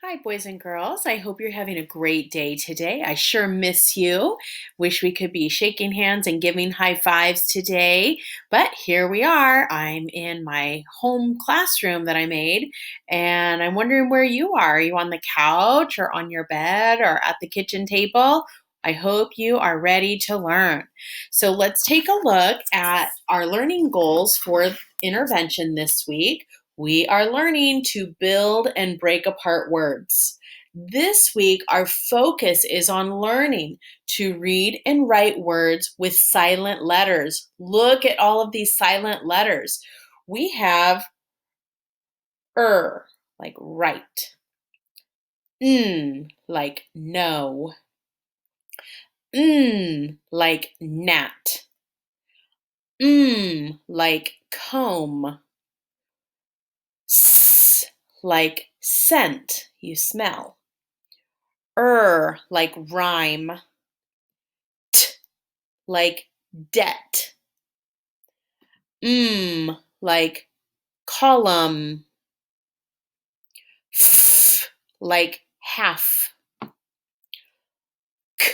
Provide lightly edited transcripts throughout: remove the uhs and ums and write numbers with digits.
Hi, boys and girls. I hope you're having a great day today. I sure miss you. Wish we could be shaking hands and giving high fives today, but here we are. I'm in my home classroom that I made, and I'm wondering where you are. Are you on the couch or on your bed or at the kitchen table? I hope you are ready to learn. So let's take a look at our learning goals for intervention this week. We are learning to build and break apart words. This week, our focus is on learning to read and write words with silent letters. Look at all of these silent letters. We have like right, like no, like gnat, like comb, s, like scent, you smell. Like rhyme, t like debt, like column, f like half, k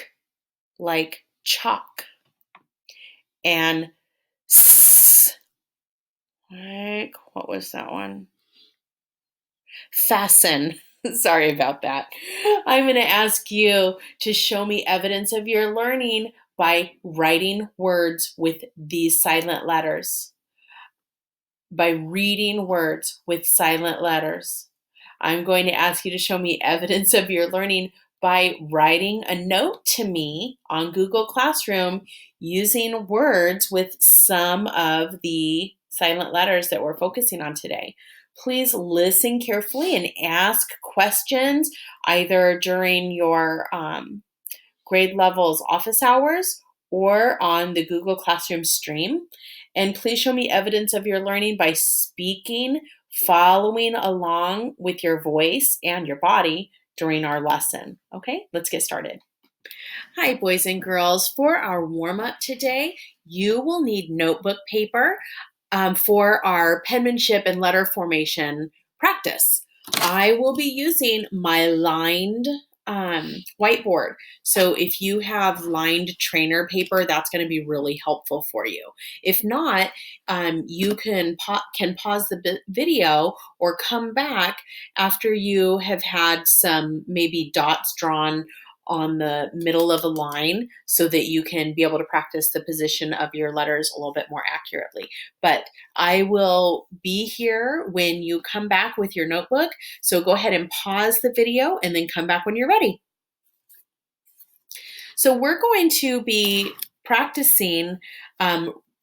like chalk, and s like what was that one? Fasten. Sorry about that. I'm going to ask you to show me evidence of your learning by writing words with these silent letters, by reading words with silent letters. I'm going to ask you to show me evidence of your learning by writing a note to me on Google Classroom using words with some of the silent letters that we're focusing on today. Please listen carefully and ask questions either during your grade levels office hours or on the Google Classroom stream. And please show me evidence of your learning by speaking, following along with your voice and your body during our lesson. Okay, let's get started. Hi, boys and girls. For our warm up today, you will need notebook paper for our penmanship and letter formation practice. I will be using my lined whiteboard. So if you have lined trainer paper, that's going to be really helpful for you. If not, you can pause the video or come back after you have had some maybe dots drawn on the middle of a line so that you can be able to practice the position of your letters a little bit more accurately. But I will be here when you come back with your notebook. So go ahead and pause the video and then come back when you're ready. So we're going to be practicing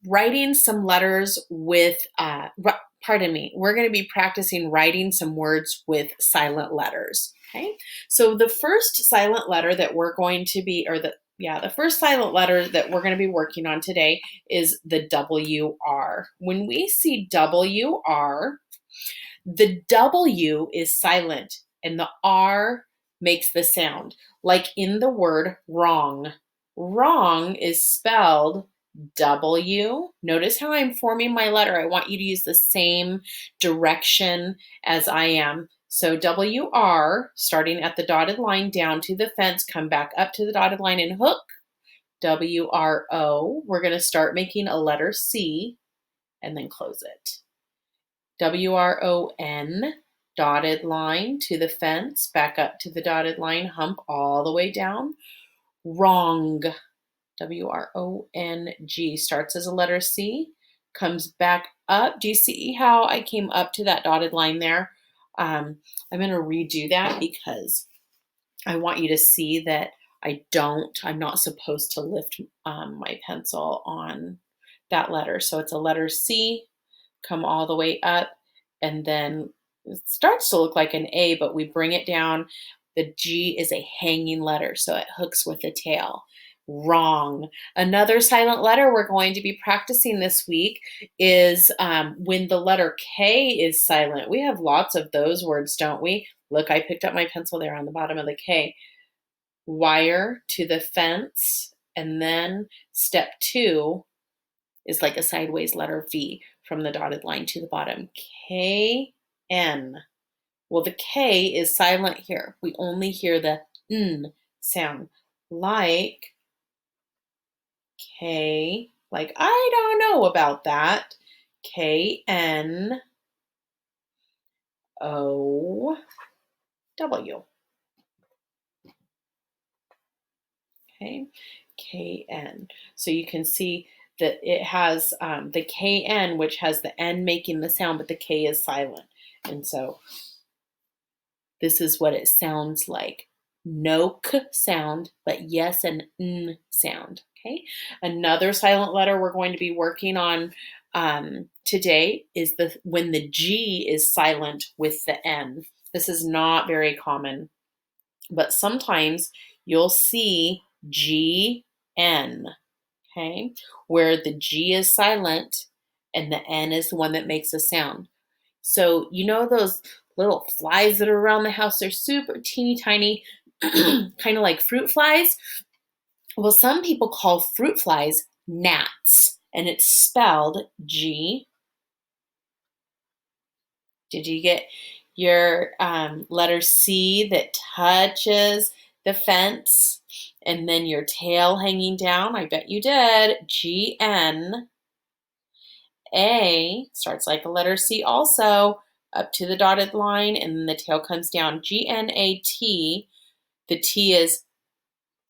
writing some letters with, we're going to be practicing writing some words with silent letters. Okay, so the first silent letter that we're going to be, the first silent letter that we're going to be working on today is the WR. When we see WR, the W is silent and the R makes the sound, like in the word wrong. Wrong is spelled W. Notice how I'm forming my letter. I want you to use the same direction as I am. So WR, starting at the dotted line down to the fence, come back up to the dotted line and hook. WRO, we're going to start making a letter C and then close it. WRON, dotted line to the fence, back up to the dotted line, hump all the way down. Wrong. WRONG starts as a letter C, comes back up. Do you see how I came up to that dotted line there? I'm going to redo that because I want you to see that I'm not supposed to lift my pencil on that letter. So it's a letter C, come all the way up, and then it starts to look like an A, but we bring it down. The G is a hanging letter, so it hooks with the tail. Wrong. Another silent letter we're going to be practicing this week is when the letter K is silent. We have lots of those words, don't we? Look, I picked up my pencil there on the bottom of the K. Wire to the fence, and then step 2 is like a sideways letter V from the dotted line to the bottom. K-N. Well, the K is silent here. We only hear the N sound, like K, like I don't know about that. K-N-O-W. Okay, K-N. So you can see that it has the K-N, which has the N making the sound, but the K is silent. And so this is what it sounds like. No K sound, but yes, an N sound. Okay. Another silent letter we're going to be working on today is when the G is silent with the N. This is not very common, but sometimes you'll see G-N, okay, where the G is silent and the N is the one that makes a sound. So, you know those little flies that are around the house? They're super teeny tiny, kind of like fruit flies. Well, some people call fruit flies gnats, and it's spelled G. Did you get your letter C that touches the fence and then your tail hanging down? I bet you did. G-N. A starts like a letter C also, up to the dotted line, and then the tail comes down. G-N-A-T. The T is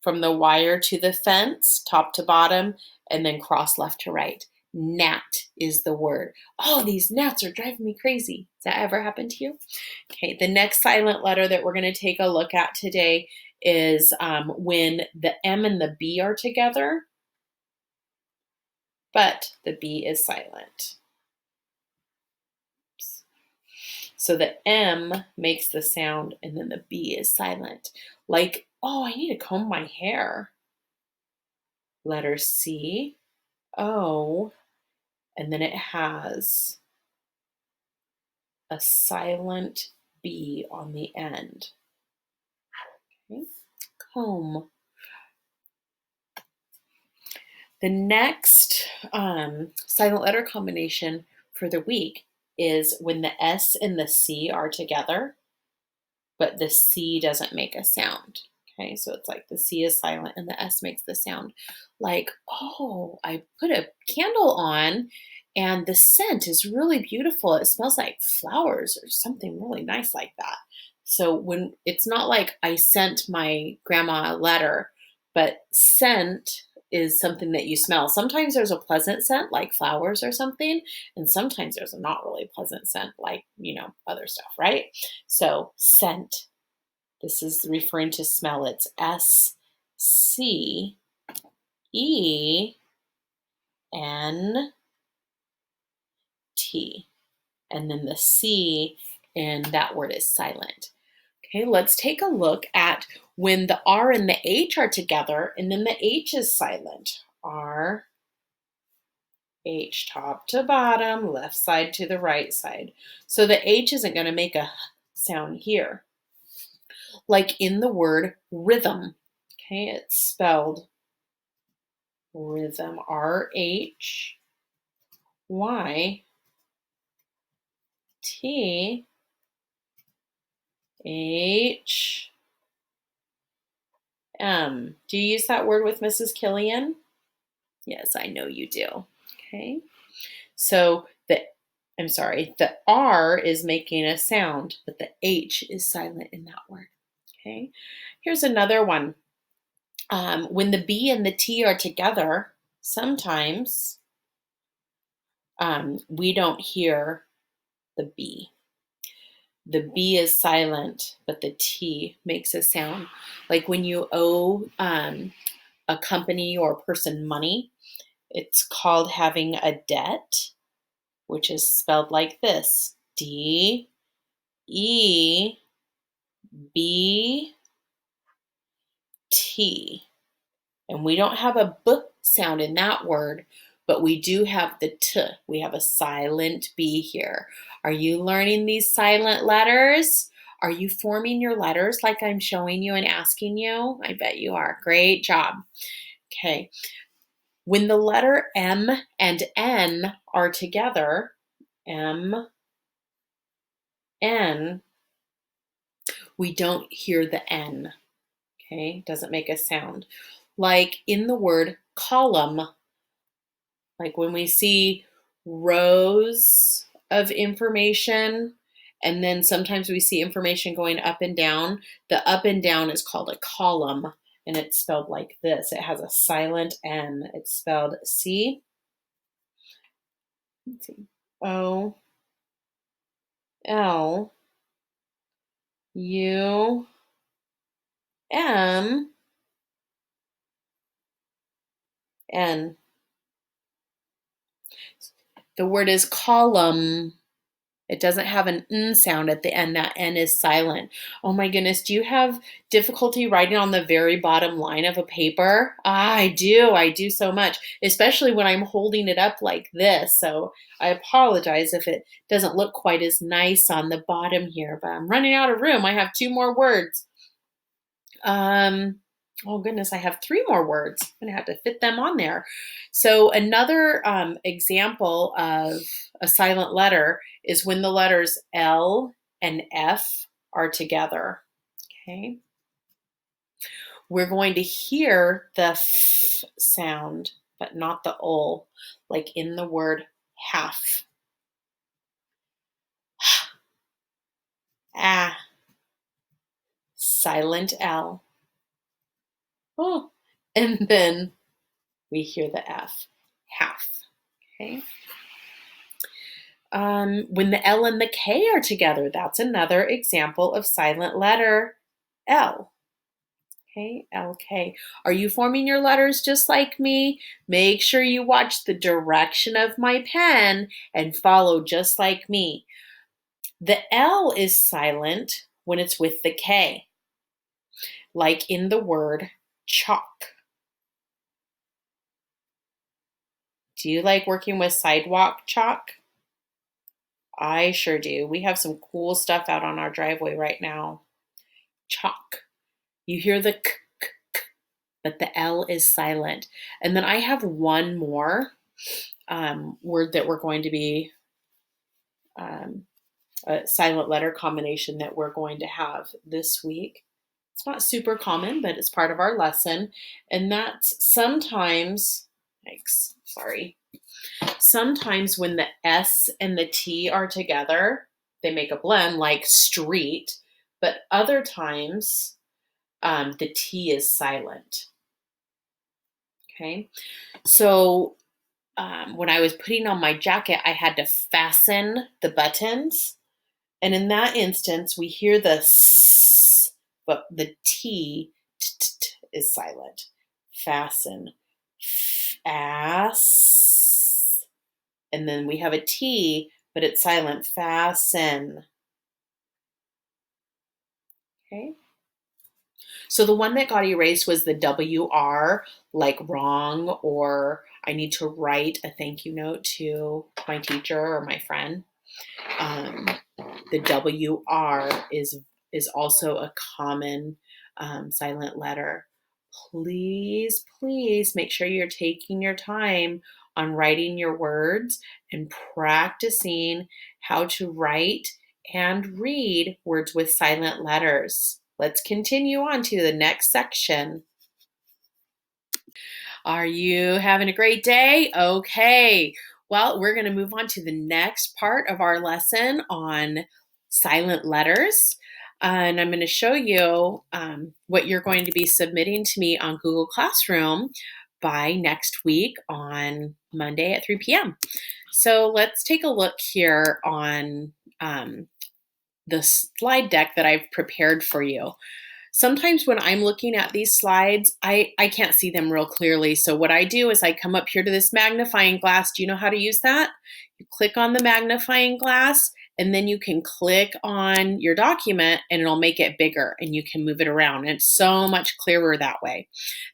from the wire to the fence, top to bottom, and then cross left to right. Gnat is the word. Oh, these gnats are driving me crazy. Has that ever happened to you? Okay, the next silent letter that we're going to take a look at today is when the M and the B are together, but the B is silent. So the M makes the sound and then the B is silent. Like, oh, I need to comb my hair. Letter C, O, and then it has a silent B on the end. Okay. Comb. The next silent letter combination for the week is when the S and the C are together, but the C doesn't make a sound. Okay, so it's like the C is silent and the S makes the sound. Like, oh, I put a candle on and the scent is really beautiful. It smells like flowers or something really nice like that. So when it's not like I sent my grandma a letter, but scent is something that you smell. Sometimes there's a pleasant scent like flowers or something, and sometimes there's a not really pleasant scent like, other stuff, right? So scent, this is referring to smell. It's S-C-E-N-T. And then the C in that word is silent. Okay, let's take a look at when the R and the H are together, and then the H is silent. R, H, top to bottom, left side to the right side. So the H isn't going to make a sound here. Like in the word rhythm. Okay, it's spelled rhythm, R-H-Y-T-H-M. Do you use that word with Mrs. Killian? Yes, I know you do. Okay, so the R is making a sound, but the H is silent in that word. Okay, here's another one. When the B and the T are together, sometimes we don't hear the B. The B is silent, but the T makes a sound. Like when you owe a company or a person money, it's called having a debt, which is spelled like this: D-E-B-T. And we don't have a B sound in that word, but we do have the T. We have a silent B here. Are you learning these silent letters? Are you forming your letters like I'm showing you and asking you? I bet you are. Great job. Okay. When the letter M and N are together, M, N, we don't hear the N, okay? Doesn't make a sound. Like in the word column, like when we see rows of information, and then sometimes we see information going up and down, the up and down is called a column, and it's spelled like this. It has a silent N. It's spelled C, let's see, O, L, U, M, N. The word is column. It doesn't have an N sound at the end. That N is silent. Oh my goodness, do you have difficulty writing on the very bottom line of a paper? I do. I do so much, especially when I'm holding it up like this. So I apologize if it doesn't look quite as nice on the bottom here, but I'm running out of room. I have 2 more words. Oh goodness, I have 3 more words. I'm gonna have to fit them on there. So another example of a silent letter is when the letters L and F are together. Okay. We're going to hear the F sound, but not the O, like in the word half. Ah, silent L. Oh, and then we hear the F, half. Okay. When the L and the K are together, that's another example of silent letter L. Okay, LK. Are you forming your letters just like me? Make sure you watch the direction of my pen and follow just like me. The L is silent when it's with the K, like in the word chalk. Do you like working with sidewalk chalk? I sure do. We have some cool stuff out on our driveway right now. Chalk. You hear the k, k, k, but the L is silent. And then I have one more word that we're going to be, a silent letter combination that we're going to have this week. It's not super common, but it's part of our lesson. And that's sometimes, yikes, sorry. Sometimes when the S and the T are together, they make a blend like street, but other times the T is silent. Okay, so when I was putting on my jacket, I had to fasten the buttons. And in that instance, we hear the S, but the T, is silent. Fasten. Ass. And then we have a T, but it's silent. Fasten. Okay. So the one that got erased was the WR, like wrong, or I need to write a thank you note to my teacher or my friend. The WR is also a common silent letter. Please, please make sure you're taking your time on writing your words and practicing how to write and read words with silent letters. Let's continue on to the next section. Are you having a great day? Okay. Well, we're going to move on to the next part of our lesson on silent letters. And I'm going to show you what you're going to be submitting to me on Google Classroom by next week on Monday at 3 p.m. So let's take a look here on the slide deck that I've prepared for you. Sometimes when I'm looking at these slides, I can't see them real clearly. So what I do is I come up here to this magnifying glass. Do you know how to use that? You click on the magnifying glass, and then you can click on your document and it'll make it bigger and you can move it around. And it's so much clearer that way.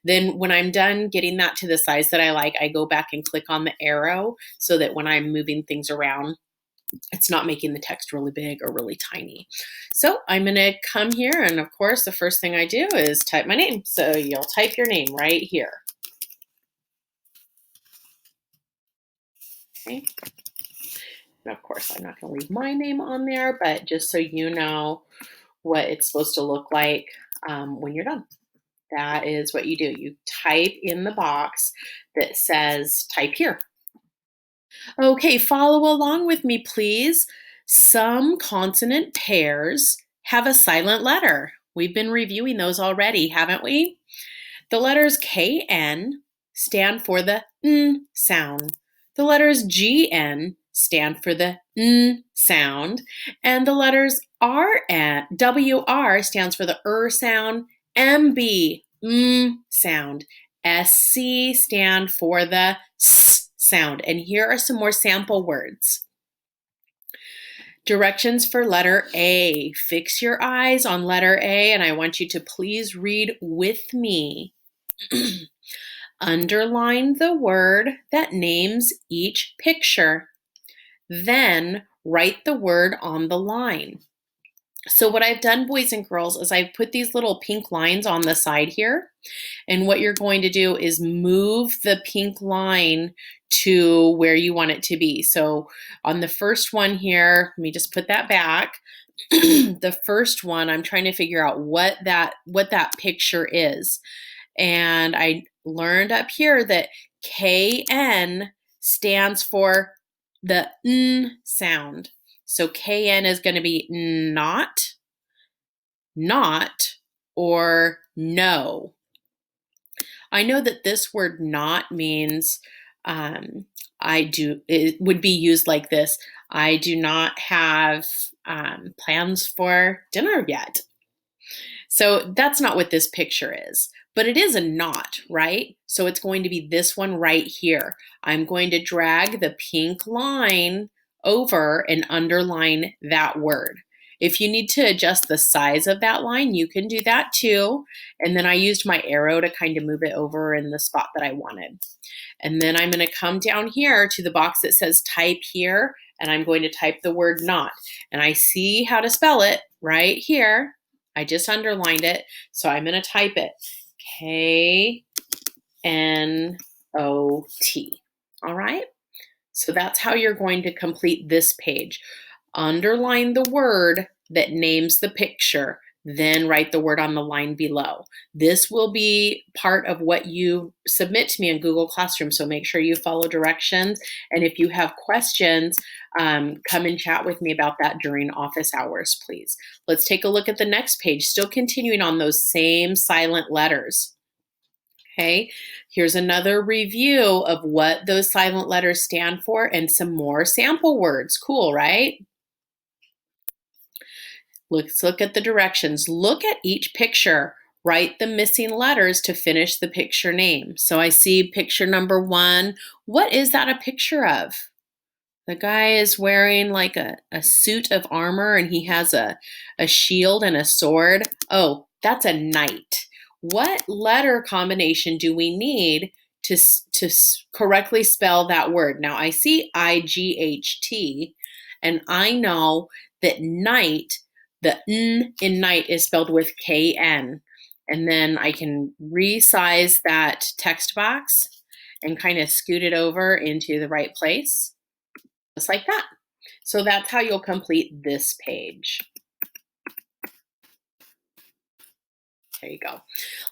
Then when I'm done getting that to the size that I like, I go back and click on the arrow so that when I'm moving things around, it's not making the text really big or really tiny. So I'm going to come here, and of course, the first thing I do is type my name. So you'll type your name right here. Okay. And of course, I'm not going to leave my name on there, but just so you know, what it's supposed to look like when you're done. That is what you do. You type in the box that says type here. Okay, follow along with me, please. Some consonant pairs have a silent letter. We've been reviewing those already, haven't we? The letters KN stand for the N sound. The letters GN stand for the N sound. And the letters WR stands for the sound. MB, sound. SC stand for the S sound. And here are some more sample words. Directions for letter A. Fix your eyes on letter A, and I want you to please read with me. Underline the word that names each picture. Then write the word on the line. So what I've done, boys and girls, is I've put these little pink lines on the side here. And what you're going to do is move the pink line to where you want it to be. So on the first one here, let me just put that back. The first one, I'm trying to figure out what that picture is. And I learned up here that KN stands for the N sound. So KN is going to be not, or no. I know that this word not means it would be used like this. I do not have plans for dinner yet. So that's not what this picture is, but it is a not, right? So it's going to be this one right here. I'm going to drag the pink line over and underline that word. If you need to adjust the size of that line, you can do that too. And then I used my arrow to kind of move it over in the spot that I wanted. And then I'm going to come down here to the box that says type here, and I'm going to type the word not. And I see how to spell it right here. I just underlined it, so I'm going to type it. KNOT. All right? So that's how you're going to complete this page. Underline the word that names the picture, then write the word on the line below. This will be part of what you submit to me in Google Classroom, so make sure you follow directions. And if you have questions, come and chat with me about that during office hours, please. Let's take a look at the next page, still continuing on those same silent letters. Okay, here's another review of what those silent letters stand for and some more sample words. Cool, right? Let's look at the directions. Look at each picture. Write the missing letters to finish the picture name. So I see picture number 1. What is that a picture of? The guy is wearing like a suit of armor, and he has a shield and a sword. Oh, that's a knight. What letter combination do we need to correctly spell that word? Now I see IGHT, and I know that knight, the N in knight is spelled with KN. And then I can resize that text box and kind of scoot it over into the right place, just like that. So that's how you'll complete this page. There you go.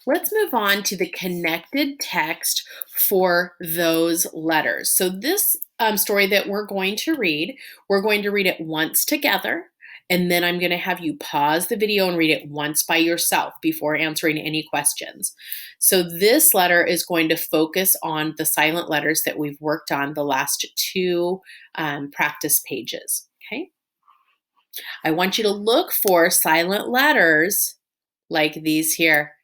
Let's move on to the connected text for those letters. So this story that we're going to read it once together, and then I'm going to have you pause the video and read it once by yourself before answering any questions. So this letter is going to focus on the silent letters that we've worked on the last 2 practice pages, okay? I want you to look for silent letters like these here.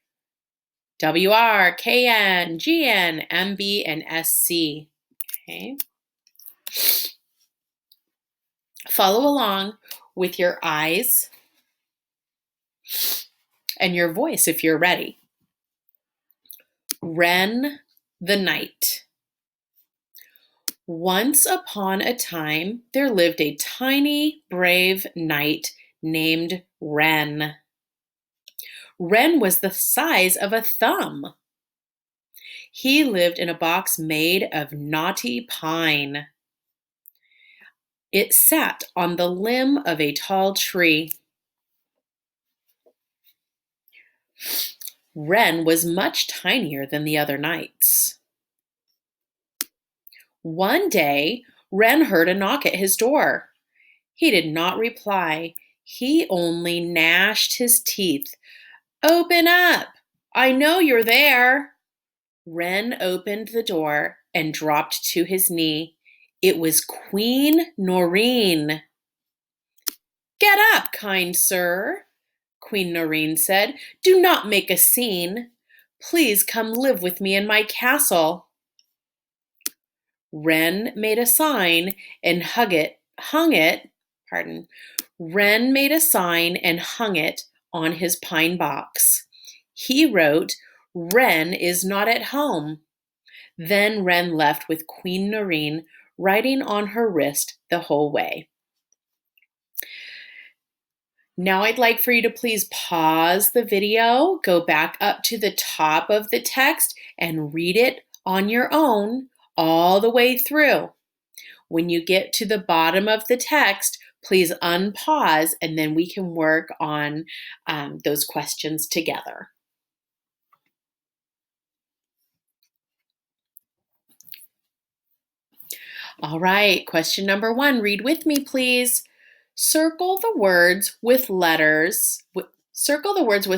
WR, KN, GN, MB, and SC. Okay. Follow along with your eyes and your voice if you're ready. Wren the Knight. Once upon a time, there lived a tiny, brave knight named Wren. Wren was the size of a thumb. He lived in a box made of knotty pine. It sat on the limb of a tall tree. Wren was much tinier than the other nights. One day, Wren heard a knock at his door. He did not reply. He only gnashed his teeth. "Open up! I know you're there." Wren opened the door and dropped to his knee. It was Queen Noreen. "Get up, kind sir," Queen Noreen said. "Do not make a scene. Please come live with me in my castle." Wren made a sign and Wren made a sign and hung it on his pine box. He wrote, "Wren is not at home." Then Wren left with Queen Noreen writing on her wrist the whole way. Now I'd like for you to please pause the video, go back up to the top of the text, and read it on your own all the way through. When you get to the bottom of the text, please unpause, and then we can work on those questions together. All right, question number 1. Read with me, please. Circle the words with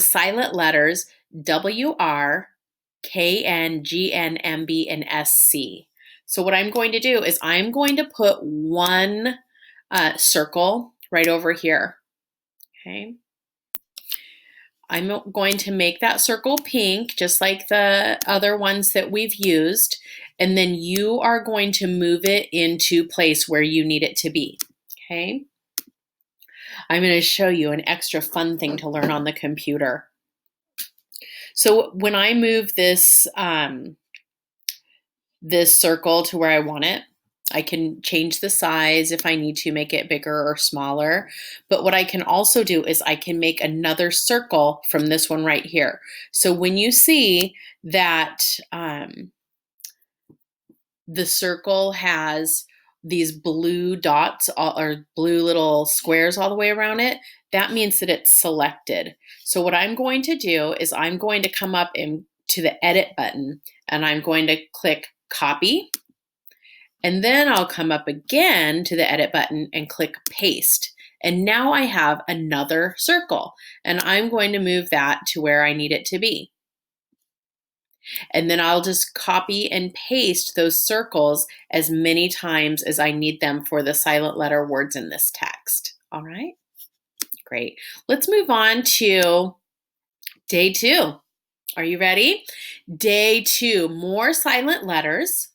silent letters WR, KN, GN, MB, and SC. So what I'm going to do is I'm going to put one circle right over here. Okay. I'm going to make that circle pink, just like the other ones that we've used, and then you are going to move it into place where you need it to be. Okay. I'm going to show you an extra fun thing to learn on the computer. So when I move this circle to where I want it, I can change the size if I need to, make it bigger or smaller. But what I can also do is I can make another circle from this one right here. So when you see that the circle has these blue dots or blue little squares all the way around it, that means that it's selected. So what I'm going to do is I'm going to come up to the edit button and I'm going to click copy. And then I'll come up again to the edit button and click paste. And now I have another circle and I'm going to move that to where I need it to be. And then I'll just copy and paste those circles as many times as I need them for the silent letter words in this text. All right, great. Let's move on to day 2. Are you ready? Day 2, more silent letters.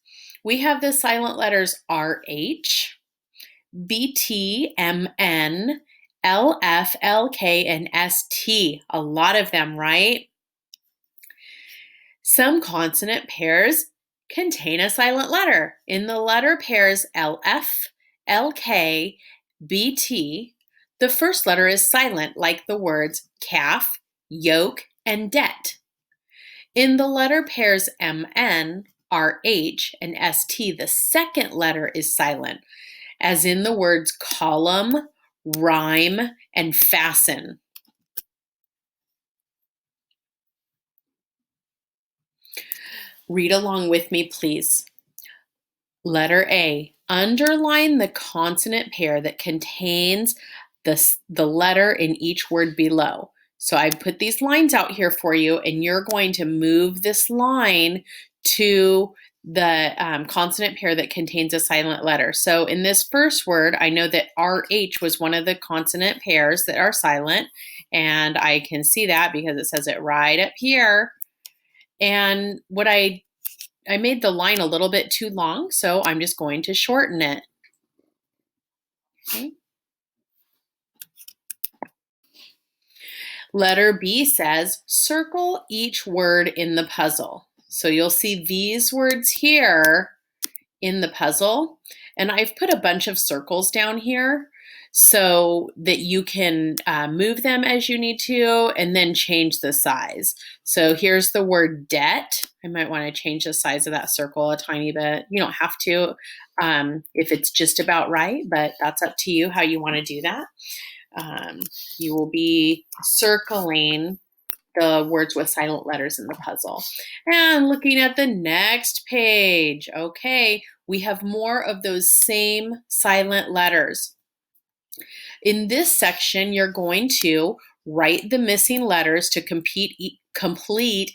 We have the silent letters RH, BT, MN, LF, LK, and ST. A lot of them, right? Some consonant pairs contain a silent letter. In the letter pairs LF, LK, BT, the first letter is silent, like the words calf, yoke, and debt. In the letter pairs MN, RH, and ST, the second letter is silent, as in the words column, rhyme, and fasten. Read along with me, please. Letter A, underline the consonant pair that contains the letter in each word below. So I put these lines out here for you, and you're going to move this line to the consonant pair that contains a silent letter. So in this first word, I know that RH was one of the consonant pairs that are silent, and I can see that because it says it right up here. And what I made the line a little bit too long, so I'm just going to shorten it. Okay. Letter B says, circle each word in the puzzle. So you'll see these words here in the puzzle, and I've put a bunch of circles down here so that you can move them as you need to and then change the size. So here's the word debt. I might want to change the size of that circle a tiny bit. You don't have to if it's just about right, but that's up to you how you want to do that. You will be circling the words with silent letters in the puzzle. And looking at the next page, okay, we have more of those same silent letters. In this section, you're going to write the missing letters to complete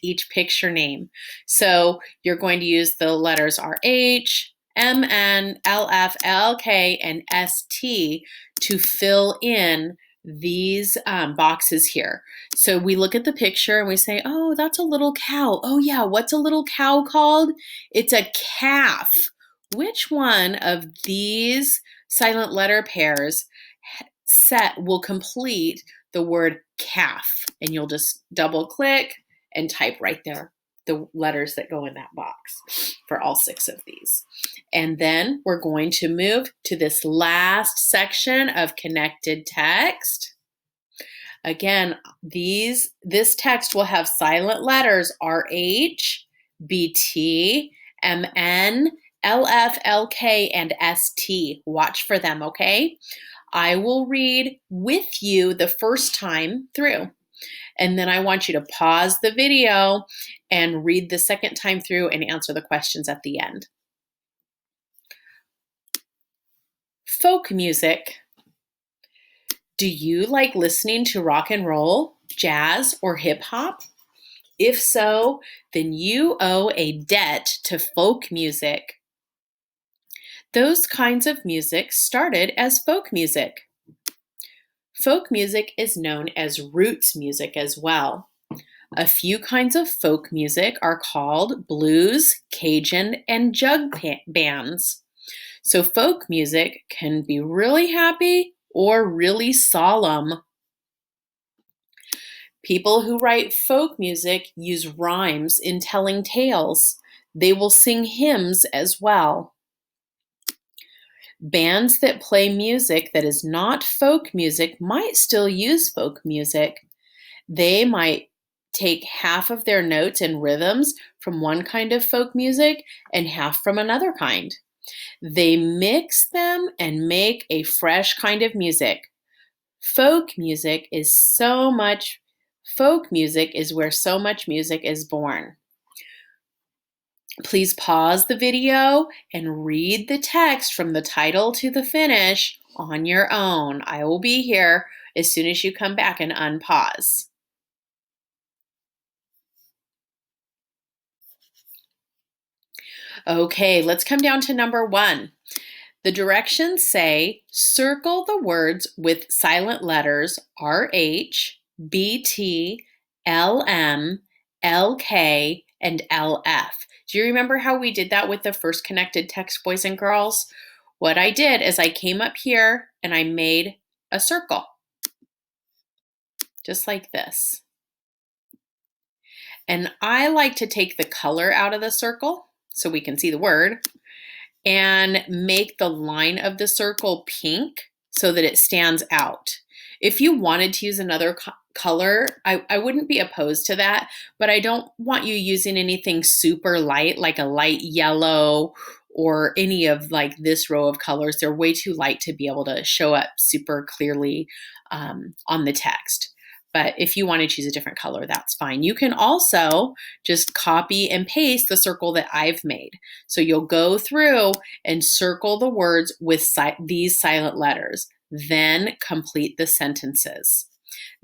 each picture name. So you're going to use the letters RH, MN, LF, LK, and ST to fill in these boxes here. So we look at the picture and we say, oh, that's a little cow. Oh yeah, what's a little cow called? It's a calf. Which one of these silent letter pairs set will complete the word calf? And you'll just double click and type right there the letters that go in that box for all 6 of these. And then we're going to move to this last section of connected text. Again, this text will have silent letters RH, BT, MN, LF, LK, and ST. Watch for them, okay? I will read with you the first time through. And then I want you to pause the video and read the second time through and answer the questions at the end. Folk music. Do you like listening to rock and roll, jazz, or hip hop? If so, then you owe a debt to folk music. Those kinds of music started as folk music. Folk music is known as roots music as well. A few kinds of folk music are called blues, Cajun, and jug bands. So folk music can be really happy or really solemn. People who write folk music use rhymes in telling tales. They will sing hymns as well. Bands that play music that is not folk music might still use folk music. They might take half of their notes and rhythms from one kind of folk music and half from another kind. They mix them and make a fresh kind of music. Folk music is where so much music is born. Please pause the video and read the text from the title to the finish on your own. I will be here as soon as you come back and unpause. Okay, let's come down to number 1. The directions say circle the words with silent letters RH, BT, LM, LK, and LF. Do you remember how we did that with the first connected text, boys and girls? What I did is I came up here and I made a circle, just like this. And I like to take the color out of the circle so we can see the word and make the line of the circle pink so that it stands out. If you wanted to use another color, I wouldn't be opposed to that, but I don't want you using anything super light, like a light yellow or any of like this row of colors. They're way too light to be able to show up super clearly on the text. But if you want to choose a different color, that's fine. You can also just copy and paste the circle that I've made. So you'll go through and circle the words with these silent letters, then complete the sentences.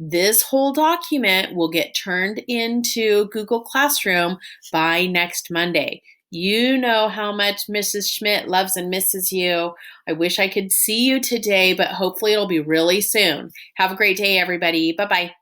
This whole document will get turned into Google Classroom by next Monday. You know how much Mrs. Schmidt loves and misses you. I wish I could see you today, but hopefully it'll be really soon. Have a great day, everybody. Bye-bye.